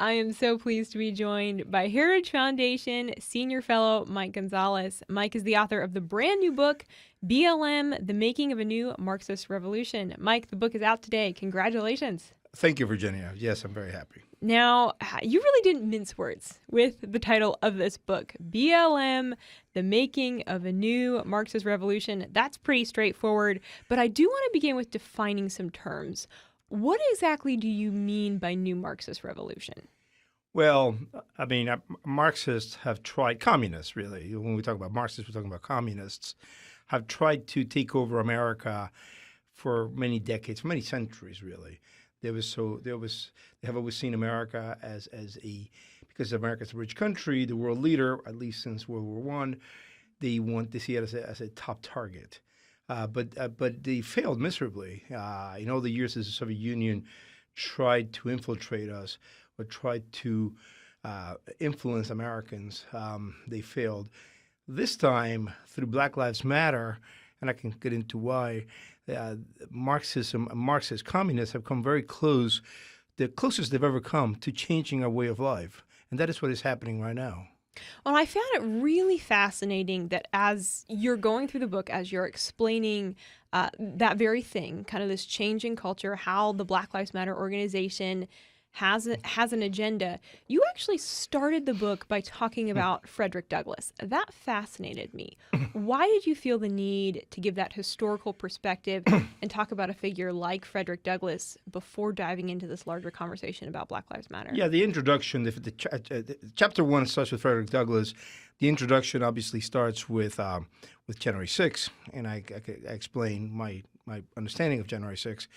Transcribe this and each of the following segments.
I am so pleased to be joined by Heritage Foundation Senior Fellow Mike Gonzalez. Mike is the author of the brand new book, BLM, The Making of a New Marxist Revolution. Mike, the book is out today. Congratulations. Thank you, Virginia. Yes, I'm very happy. Now, you really didn't mince words with the title of this book, BLM, The Making of a New Marxist Revolution. That's pretty straightforward, but I do want to begin with defining some terms. What exactly do you mean by new Marxist revolution? Well, I mean, Marxists have tried, communists really, when we talk about Marxists, we're talking about communists, have tried to take over America for many decades, for many centuries, really. They have always seen America as because America's a rich country, the world leader, at least since World War I, they want to see it as a top target. But they failed miserably. In all the years as the Soviet Union tried to infiltrate us or tried to influence Americans, they failed. This time, through Black Lives Matter, and I can get into why, Marxism, Marxist communists have come very close, the closest they've ever come to changing our way of life. And that is what is happening right now. Well, I found it really fascinating that as you're going through the book, as you're explaining that very thing, kind of this change in culture, how the Black Lives Matter organization has an agenda, you actually started the book by talking about Frederick Douglass. That fascinated me. Why did you feel the need to give that historical perspective and talk about a figure like Frederick Douglass before diving into this larger conversation about Black Lives Matter? Yeah, the introduction, chapter 1 starts with Frederick Douglass. The introduction obviously starts with January 6th, and I explain my understanding of January 6th.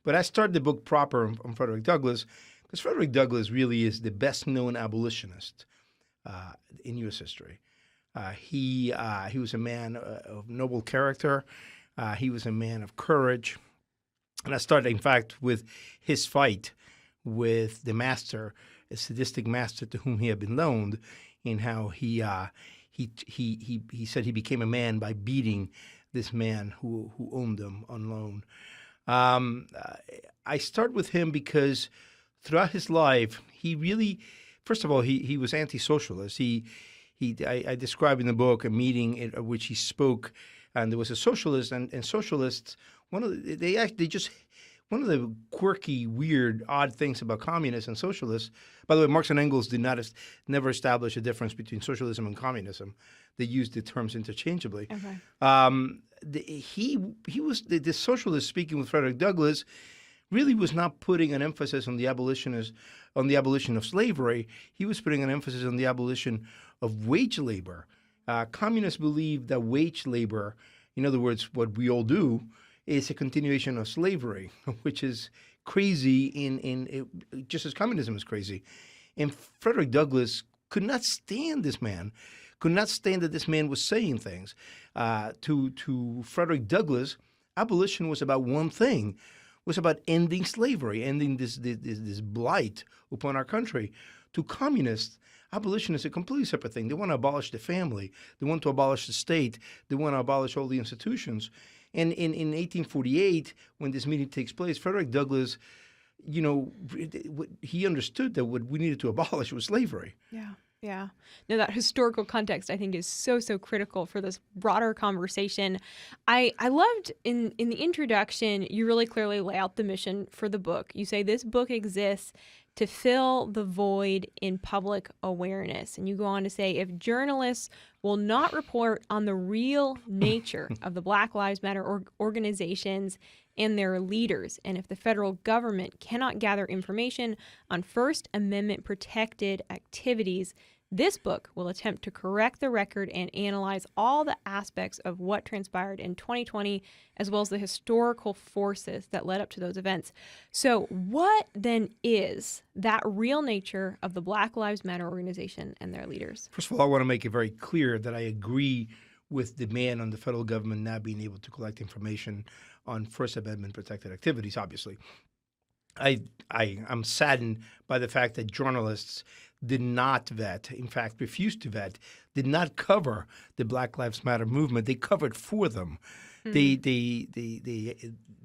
But I started the book proper on Frederick Douglass because Frederick Douglass really is the best-known abolitionist in U.S. history. He was a man of noble character. He was a man of courage. And I started, in fact, with his fight with the master, a sadistic master to whom he had been loaned, in how he said he became a man by beating this man who owned him on loan. I start with him because throughout his life, he really, first of all, he was anti-socialist. I describe in the book a meeting at which he spoke, and there was a socialist and socialists. One of the quirky, weird, odd things about communists and socialists. By the way, Marx and Engels did never establish a difference between socialism and communism. They used the terms interchangeably. Okay. The socialist speaking with Frederick Douglass really was not putting an emphasis on the abolition of slavery. He was putting an emphasis on the abolition of wage labor. Communists believe that wage labor, in other words, what we all do, is a continuation of slavery, which is crazy just as communism is crazy. And Frederick Douglass could not stand this man, could not stand that this man was saying things. To Frederick Douglass, abolition was about one thing, was about ending slavery, ending this blight upon our country. To communists, abolition is a completely separate thing. They want to abolish the family. They want to abolish the state. They want to abolish all the institutions. And in 1848, when this meeting takes place, Frederick Douglass, he understood that what we needed to abolish was slavery. Yeah. Yeah. No, that historical context, I think, is so critical for this broader conversation. I loved in the introduction, you really clearly lay out the mission for the book. You say this book exists to fill the void in public awareness. And you go on to say, if journalists will not report on the real nature of the Black Lives Matter organizations and their leaders, and if the federal government cannot gather information on First Amendment protected activities, this book will attempt to correct the record and analyze all the aspects of what transpired in 2020, as well as the historical forces that led up to those events. So what then is that real nature of the Black Lives Matter organization and their leaders? First of all, I want to make it very clear that I agree with the ban on the federal government not being able to collect information on First Amendment protected activities, obviously. I'm saddened by the fact that journalists did not vet, in fact, refused to vet, did not cover the Black Lives Matter movement. They covered for them. They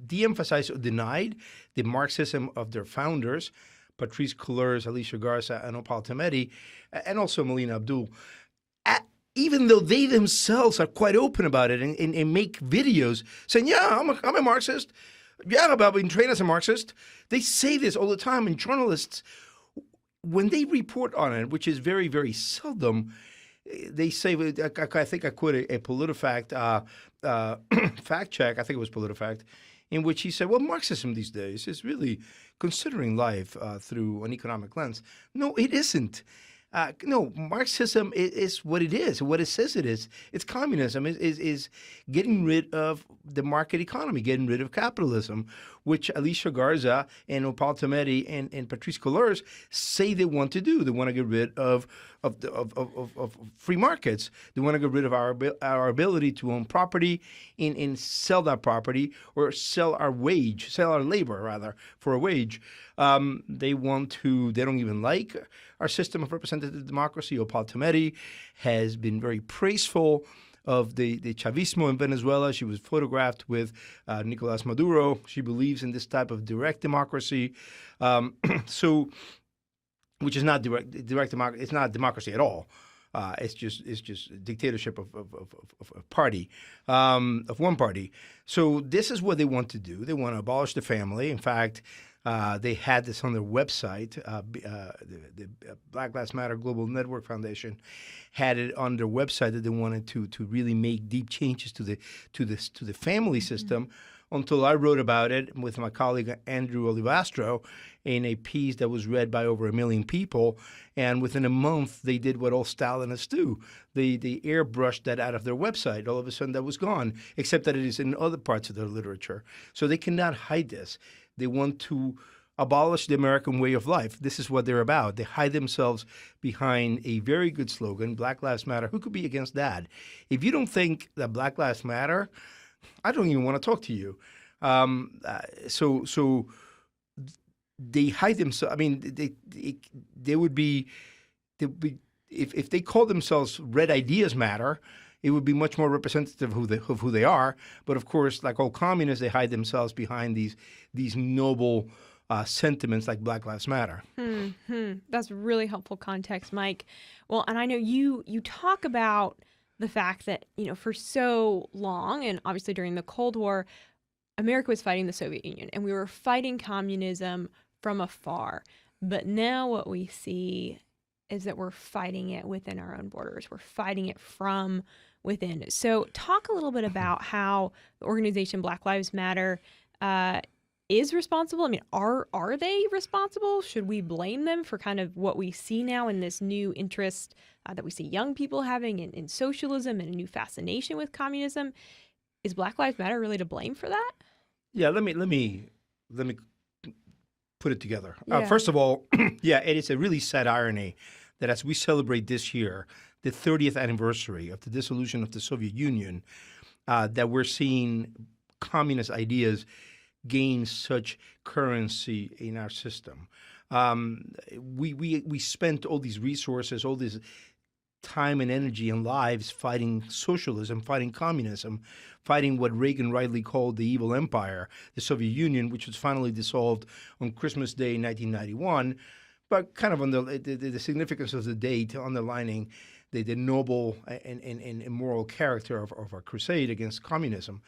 de-emphasized or denied the Marxism of their founders Patrice Cullors, Alicia Garza, and Opal Tometi, and also Melina Abdul, even though they themselves are quite open about it and make videos saying, yeah, I'm a Marxist. Yeah, I've been trained as a Marxist. They say this all the time, and journalists, when they report on it, which is very, very seldom, they say, I think I quote a PolitiFact fact check, I think it was PolitiFact, in which he said, well, Marxism these days is really considering life through an economic lens. No, it isn't. No, Marxism is what it is, what it says it is. It's communism, is getting rid of the market economy, getting rid of capitalism, which Alicia Garza and Opal Tometi and Patrice Cullors say they want to do. They want to get rid of free markets. They want to get rid of our ability to own property and sell that property, or sell our labor, rather, for a wage. They don't even like our system of representative democracy. Opal Tometi has been very praiseful of the Chavismo in Venezuela. She was photographed with Nicolas Maduro. She believes in this type of direct democracy. Which is not direct democracy. It's not democracy at all. It's just dictatorship of party, of one party. So this is what they want to do. They want to abolish the family. In fact, they had this on their website. The Black Lives Matter Global Network Foundation had it on their website that they wanted to really make deep changes to the family system. Until I wrote about it with my colleague Andrew Olivastro in a piece that was read by over 1 million people. And within a month, they did what all Stalinists do. They airbrushed that out of their website. All of a sudden, that was gone, except that it is in other parts of their literature. So they cannot hide this. They want to abolish the American way of life. This is what they're about. They hide themselves behind a very good slogan, Black Lives Matter. Who could be against that? If you don't think that Black Lives Matter, I don't even want to talk to you. So they hide themselves. I mean, they would be if they called themselves Red Ideas Matter, it would be much more representative of who they are. But of course, like all communists, they hide themselves behind these noble sentiments like Black Lives Matter. That's really helpful context, Mike. Well, and I know you talk about the fact that, for so long, and obviously during the Cold War, America was fighting the Soviet Union, and we were fighting communism from afar. But now what we see is that we're fighting it within our own borders. We're fighting it from within. So talk a little bit about how the organization Black Lives Matter is responsible. I mean, are they responsible? Should we blame them for kind of what we see now in this new interest that we see young people having in socialism and a new fascination with communism? Is Black Lives Matter really to blame for that? Yeah, let me put it together. Yeah. First of all, yeah, it is a really sad irony that as we celebrate this year the 30th anniversary of the dissolution of the Soviet Union, that we're seeing communist ideas gain such currency in our system. We spent all these resources, all this time and energy and lives fighting socialism, fighting communism, fighting what Reagan rightly called the evil empire, the Soviet Union, which was finally dissolved on Christmas Day 1991, but kind of on the significance of the date underlining the noble and moral character of our crusade against communism.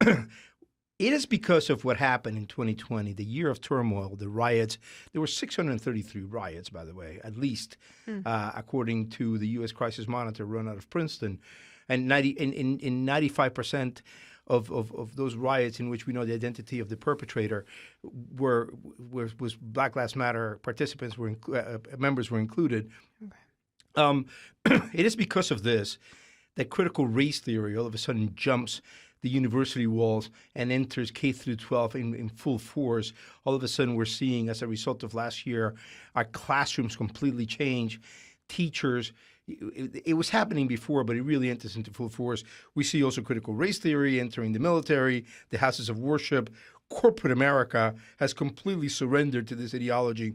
It is because of what happened in 2020, the year of turmoil, the riots. There were 633 riots, by the way, at least, according to the U.S. Crisis Monitor run out of Princeton. And 95% of those riots in which we know the identity of the perpetrator was Black Lives Matter participants, members were included. Okay. It is because of this that critical race theory all of a sudden jumps the university walls and enters K through 12 in full force. All of a sudden, we're seeing, as a result of last year, our classrooms completely change. Teachers, it was happening before, but it really enters into full force. We see also critical race theory entering the military, the houses of worship. Corporate America has completely surrendered to this ideology.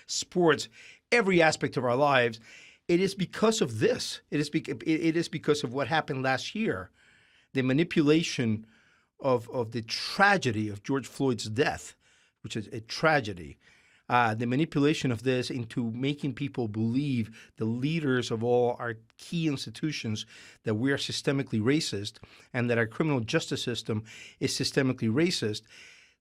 Sports, every aspect of our lives. It is because of this. It is because of what happened last year. The manipulation of the tragedy of George Floyd's death, which is a tragedy, the manipulation of this into making people believe, the leaders of all our key institutions, that we are systemically racist and that our criminal justice system is systemically racist.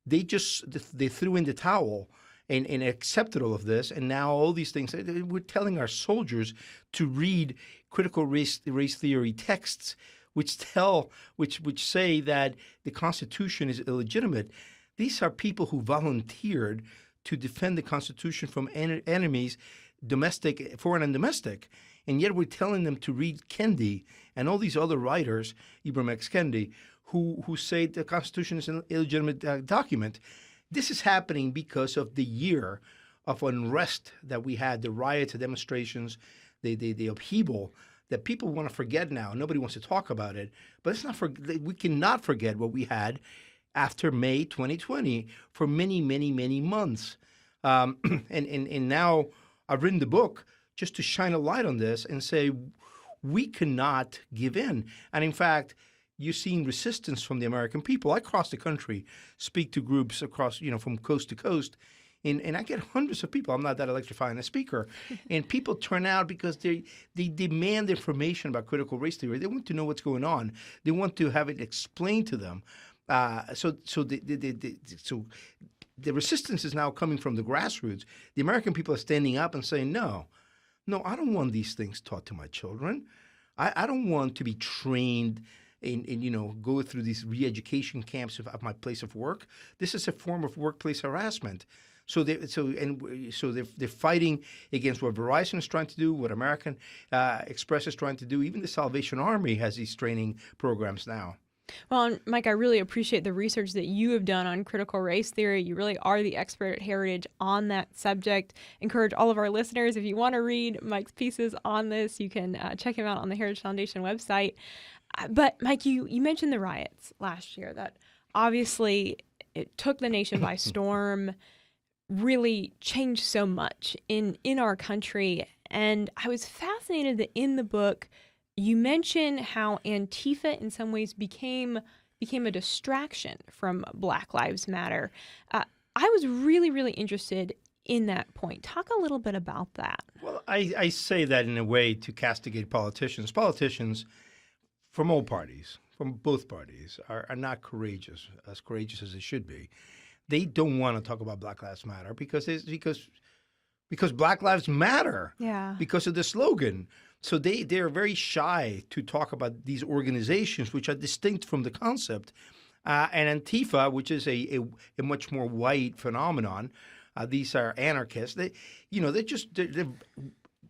They threw in the towel and accepted all of this, and now all these things. We're telling our soldiers to read critical race theory texts, which say that the Constitution is illegitimate. These are people who volunteered to defend the Constitution from enemies, domestic, foreign, and domestic, and yet we're telling them to read Kendi and all these other writers, Ibram X. Kendi, who say the Constitution is an illegitimate document. This is happening because of the year of unrest that we had, the riots, the demonstrations, the upheaval that people want to forget now. Nobody wants to talk about it. But we cannot forget what we had after May 2020 for many, many, many months. And now I've written the book just to shine a light on this and say we cannot give in. And in fact, you're seeing resistance from the American people. I cross the country, speak to groups across, from coast to coast, and I get hundreds of people. I'm not that electrifying a speaker. And people turn out because they demand information about critical race theory. They want to know what's going on. They want to have it explained to them. So the resistance is now coming from the grassroots. The American people are standing up and saying, no, I don't want these things taught to my children. I don't want to be trained and go through these re-education camps of my place of work. This is a form of workplace harassment. So they're fighting against what Verizon is trying to do, what American Express is trying to do. Even the Salvation Army has these training programs now. Well, and Mike, I really appreciate the research that you have done on critical race theory. You really are the expert at Heritage on that subject. Encourage all of our listeners, if you want to read Mike's pieces on this, you can check him out on the Heritage Foundation website. But Mike, you mentioned the riots last year that obviously it took the nation by storm, really changed so much in our country. And I was fascinated that in the book, you mention how Antifa in some ways became a distraction from Black Lives Matter. I was really, really interested in that point. Talk a little bit about that. Well, I say that in a way to castigate politicians. Politicians from all parties, from both parties, are not courageous as they should be. They don't want to talk about Black Lives Matter because Black Lives Matter. Yeah. Because of the slogan. So they're very shy to talk about these organizations, which are distinct from the concept. And Antifa, which is a much more white phenomenon, these are anarchists. They're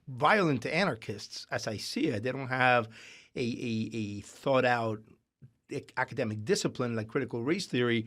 violent anarchists, as I see it. They don't have a thought out academic discipline like critical race theory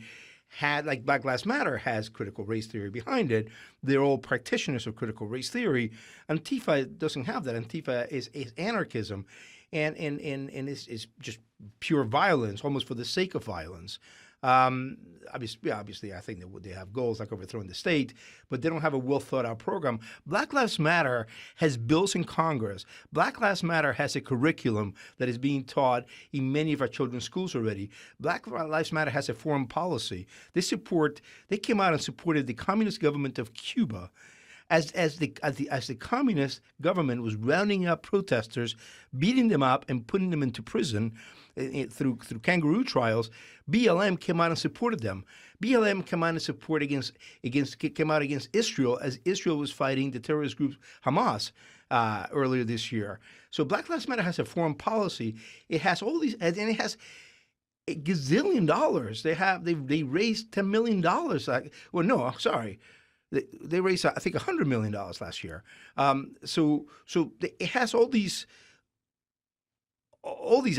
had, like Black Lives Matter has critical race theory behind it. They're all practitioners of critical race theory. Antifa doesn't have that. Antifa is anarchism, and is just pure violence, almost for the sake of violence. Obviously, I think they have goals like overthrowing the state, but they don't have a well thought out program. Black Lives Matter has bills in Congress. Black Lives Matter has a curriculum that is being taught in many of our children's schools already. Black Lives Matter has a foreign policy. They came out and supported the communist government of Cuba. As the communist government was rounding up protesters, beating them up, and putting them into prison through kangaroo trials, BLM came out and supported them. BLM came out and came out against Israel as Israel was fighting the terrorist group Hamas earlier this year. So Black Lives Matter has a foreign policy. It has all these, and it has a gazillion dollars. They raised $10 million. They raised, I think, $100 million last year. So it has all these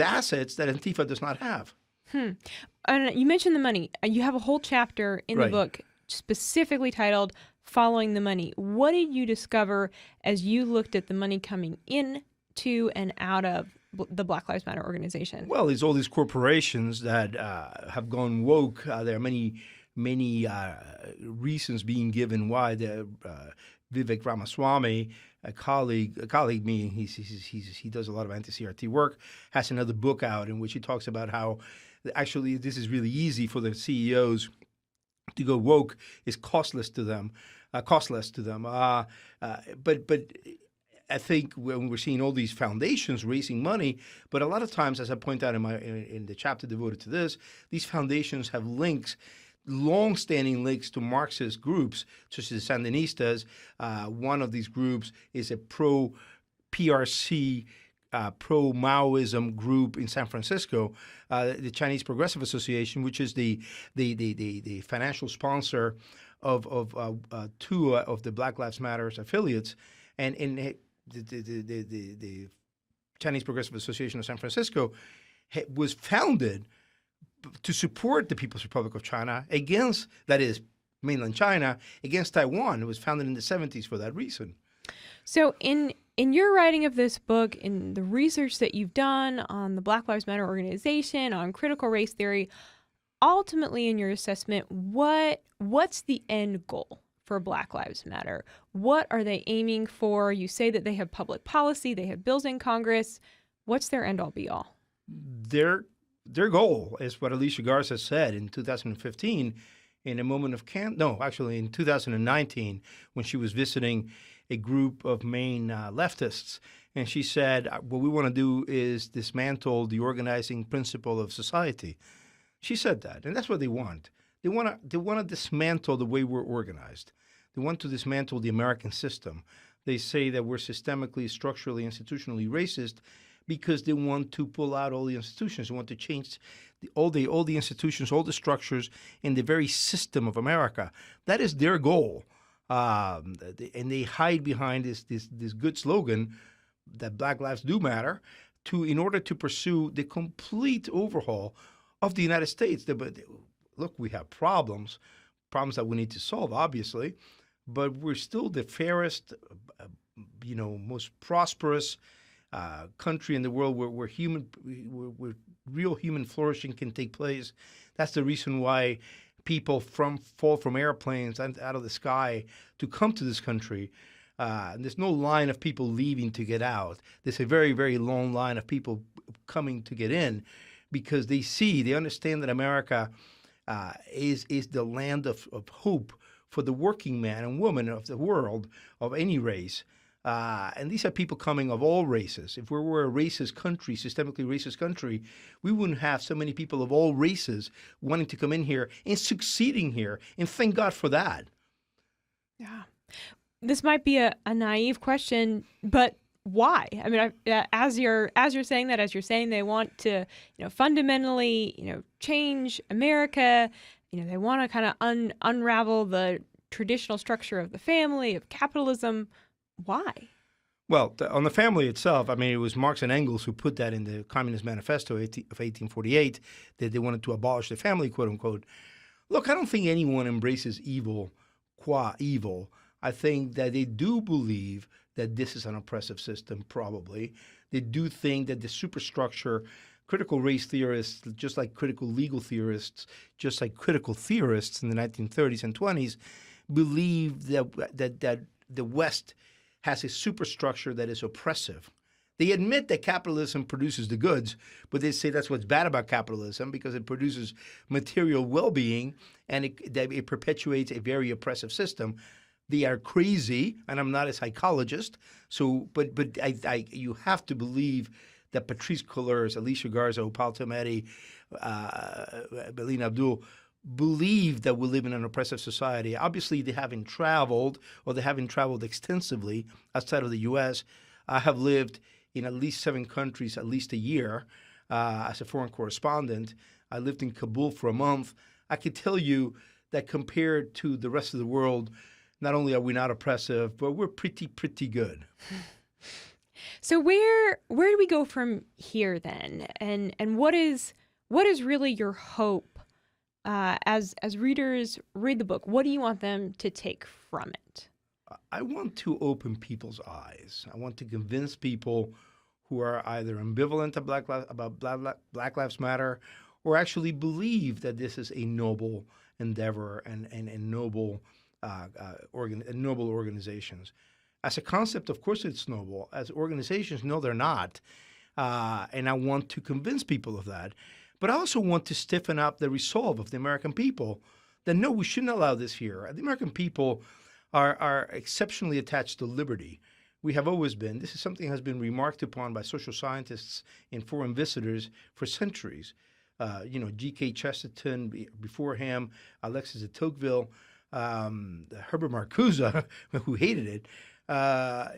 assets that Antifa does not have. And you mentioned the money. You have a whole chapter in the book specifically titled "Following the Money." What did you discover as you looked at the money coming in to and out of the Black Lives Matter organization? Well, there's all these corporations that have gone woke. There are many reasons being given why. Vivek Ramaswamy, a colleague, meaning he does a lot of anti-CRT work, has another book out in which he talks about how actually this is really easy for the CEOs to go woke. Is costless to them. costless to them. But I think when we're seeing all these foundations raising money, but a lot of times, as I point out in the chapter devoted to this, these foundations have links, long-standing links to Marxist groups such as the Sandinistas. One of these groups is a pro-PRC, pro-Maoism group in San Francisco, the Chinese Progressive Association, which is the financial sponsor of two of the Black Lives Matter affiliates, and the Chinese Progressive Association of San Francisco was founded to support the People's Republic of China against, that is, mainland China, against Taiwan. It was founded in the 70s for that reason. So in your writing of this book, in the research that you've done on the Black Lives Matter organization, on critical race theory, ultimately in your assessment, what's the end goal for Black Lives Matter? What are they aiming for? You say that they have public policy, they have bills in Congress. What's their end all be all? Their goal is what Alicia Garza said in 2015 in a moment of in 2019 when she was visiting a group of Maine leftists. And she said, what we want to do is dismantle the organizing principle of society. She said that, and that's what they want. They want to dismantle the way we're organized. They want to dismantle the American system. They say that we're systemically, structurally, institutionally racist because they want to pull out all the institutions. They want to change all the institutions, all the structures in the very system of America. That is their goal. And they hide behind this good slogan that Black lives do matter in order to pursue the complete overhaul of the United States. Look, we have problems that we need to solve, obviously, but we're still the fairest, most prosperous country in the world where real human flourishing can take place. That's the reason why people fall from airplanes out of the sky to come to this country. And there's no line of people leaving to get out. There's a very, very long line of people coming to get in because they understand that America is the land of hope for the working man and woman of the world, of any race. And these are people coming of all races. If we were a racist country, systemically racist country, we wouldn't have so many people of all races wanting to come in here and succeeding here. And thank God for that. Yeah. This might be a naive question, but why? I mean, as you're saying that, as you're saying they want to, fundamentally, change America, they want to kind of unravel the traditional structure of the family, of capitalism. Why? Well, on the family itself, I mean, it was Marx and Engels who put that in the Communist Manifesto of 1848, that they wanted to abolish the family, quote unquote. Look, I don't think anyone embraces evil qua evil. I think that they do believe that this is an oppressive system, probably. They do think that the superstructure, critical race theorists, just like critical legal theorists, just like critical theorists in the 1930s and 20s, believe that the West has a superstructure that is oppressive. They admit that capitalism produces the goods, but they say that's what's bad about capitalism because it produces material well-being and it perpetuates a very oppressive system. They are crazy, and I'm not a psychologist. So, but you have to believe that Patrice Cullors, Alicia Garza, Opal Tometi, Belin Abdul believe that we live in an oppressive society. Obviously, they haven't traveled extensively outside of the U.S. I have lived in at least 7 countries at least a year as a foreign correspondent. I lived in Kabul for a month. I can tell you that compared to the rest of the world, not only are we not oppressive, but we're pretty good. So where do we go from here then? And what is really your hope as readers read the book? What do you want them to take from it? I want to open people's eyes. I want to convince people who are either ambivalent about Black Lives Matter or actually believe that this is a noble endeavor and noble noble organizations. As a concept, of course it's noble. As organizations, no, they're not. And I want to convince people of that. But I also want to stiffen up the resolve of the American people that, no, we shouldn't allow this here. The American people are exceptionally attached to liberty. We have always been. This is something that has been remarked upon by social scientists and foreign visitors for centuries. G.K. Chesterton, before him, Alexis de Tocqueville, Herbert Marcuse, who hated it. I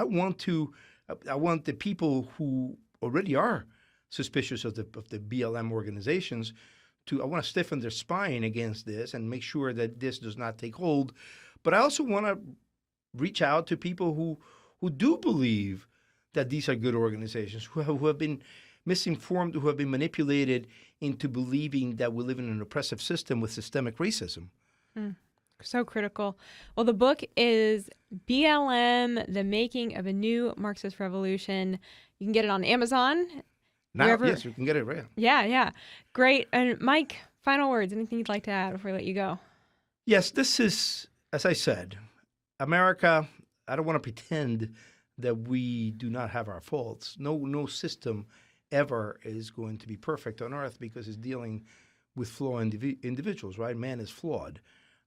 want the people who already are suspicious of the BLM organizations I want to stiffen their spine against this and make sure that this does not take hold. But I also want to reach out to people who do believe that these are good organizations, who have been misinformed, who have been manipulated into believing that we live in an oppressive system with systemic racism. So critical. Well, the book is BLM, The Making of a New Marxist Revolution. You can get it on Amazon. Now, yes, you can get it right. Yeah. Great. And Mike, final words, anything you'd like to add before we let you go? Yes, this is, as I said, America, I don't want to pretend that we do not have our faults. No system ever is going to be perfect on earth because it's dealing with flawed individuals, right? Man is flawed.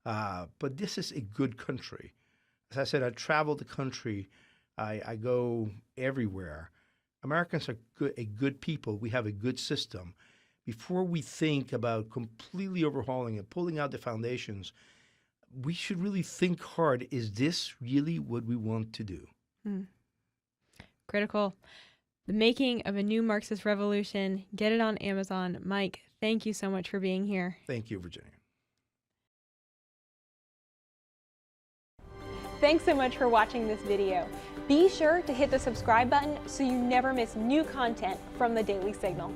But this is a good country. As I said, I travel the country. I go everywhere. Americans are a good people. We have a good system. Before we think about completely overhauling it, pulling out the foundations, we should really think hard. Is this really what we want to do? Critical. The Making of a New Marxist Revolution. Get it on Amazon. Mike, thank you so much for being here. Thank you, Virginia. Thanks so much for watching this video. Be sure to hit the subscribe button so you never miss new content from the Daily Signal.